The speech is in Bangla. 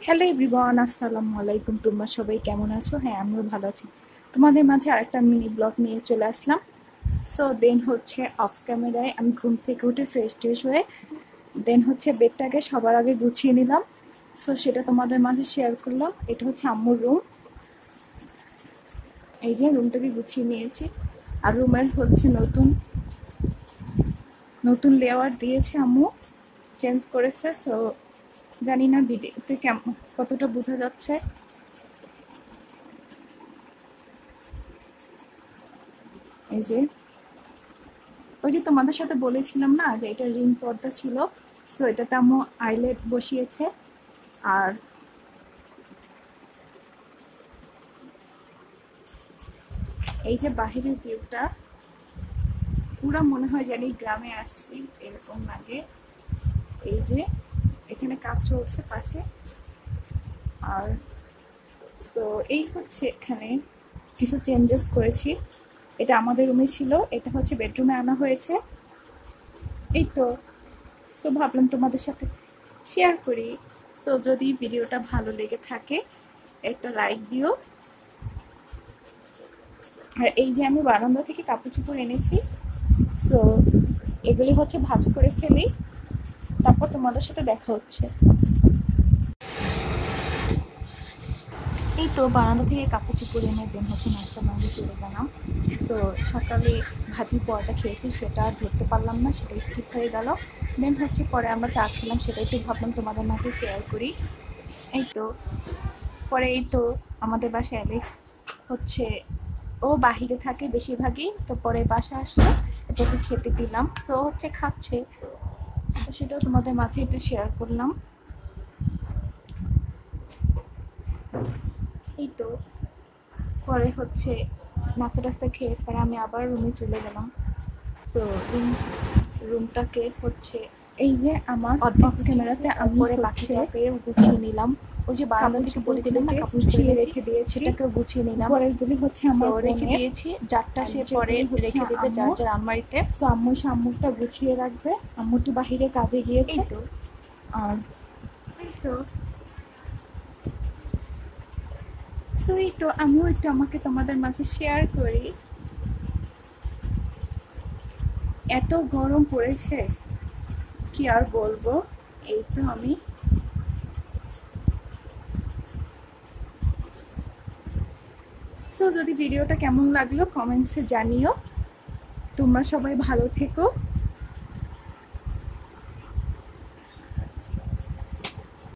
হ্যালো এভরিওয়ান, আসসালামু আলাইকুম। তোমরা সবাই কেমন আছো? হ্যাঁ, আমিও ভালো আছি। তোমাদের মাঝে আরেকটা মিনি ব্লগ নিয়ে চলে আসলাম। সো দেন হচ্ছে অফ ক্যামেরায় আমি ঘুম থেকে উঠে ফ্রেশ ট্রেশ হয়ে দেন হচ্ছে বেডটাকে সবার আগে গুছিয়ে নিলাম। সো সেটা তোমাদের মাঝে শেয়ার করলাম। এটা হচ্ছে আম্মুর রুম। এই যে রুমটাকে গুছিয়ে নিয়েছি। আর রুমের হচ্ছে নতুন নতুন লেয়ার দিয়েছে আম্মু, চেঞ্জ করেছে। সো জানি না ভিডিওতে কেমন কতটা বোঝা যাচ্ছে। এই যে ওই যে তোমাদের সাথে বলেছিলাম না যে এটা রিং পর্দা ছিল। সো এটাতে আম্মু আইলেট বসিয়েছে। আর এই যে বাহিরের ভিউটা পুরা মনে হয় জানি গ্রামে আসছি, এরকম লাগে। এই যে এখানে কাজ চলছে পাশে। আর সো এই হচ্ছে এখানে কিছু চেঞ্জেস করেছি। এটা আমাদের রুমে ছিল, এটা হচ্ছে বেডরুমে আনা হয়েছে। এই তো। সো ভাবলাম তোমাদের সাথে শেয়ার করি। সো যদি ভিডিওটা ভালো লেগে থাকে একটা লাইক দিও। আর এই যে আমি বারান্দা থেকে কাপড় চোপড় এনেছি। সো এগুলি হচ্ছে ভাঁজ করে ফেলি, তারপর তোমাদের সাথে দেখা হচ্ছে। এই তো বারান্দা থেকে কাপড় চোপড় এনে দেন হচ্ছে নাস্তা বানিয়ে চলে গেলাম। সো সকালে ভাজি পরোটা খেয়েছি, সেটা আর ধরতে পারলাম না, সেটা স্কিপ হয়ে গেল। দেন হচ্ছে পরে আমরা চা খেলাম, সেটা একটু ভাবলাম তোমাদের মাঝে শেয়ার করি। এই তো পরে এই তো আমাদের বাসায় অ্যালেক্স হচ্ছে, ও বাহিরে থাকে বেশিরভাগই, তো পরে বাসা আসছে, এটাকে খেতে দিলাম। সো হচ্ছে খাচ্ছে, তো সেটাও তোমাদের মাঝে একটু শেয়ার করলাম। এই তো পরে হচ্ছে নাস্তা টাস্তা খেয়ে পরে আমি আবার রুমে চলে গেলাম। সো রুমটাকে হচ্ছে এই যে আমার অফ ক্যামেরাতে আমি পরে বাকিটাকে গুছিয়ে নিলাম। ওই যে বারান্দা থেকে বলেছিলাম না কাপড় গুছিয়ে রেখে দিয়েছি, সেটাকে গুছিয়ে নিলাম। পরেরগুলি হচ্ছে আমার রেখে দিয়েছি, যারটা সে পরে রেখে দেবে যার যার আলমারিতে। সো আম্মু আম্মুরটা গুছিয়ে রাখবে, আম্মু তো বাহিরে কাজে গিয়েছে। তো আর এই তো সো এই তো আমিও একটু আমাকে তোমাদের মাঝে শেয়ার করি। এত গরম পড়েছে কি আর বলবো। এই তো আমি সো যদি ভিডিওটা কেমন লাগলো কমেন্টসে জানিও। তোমরা সবাই ভালো থেকো।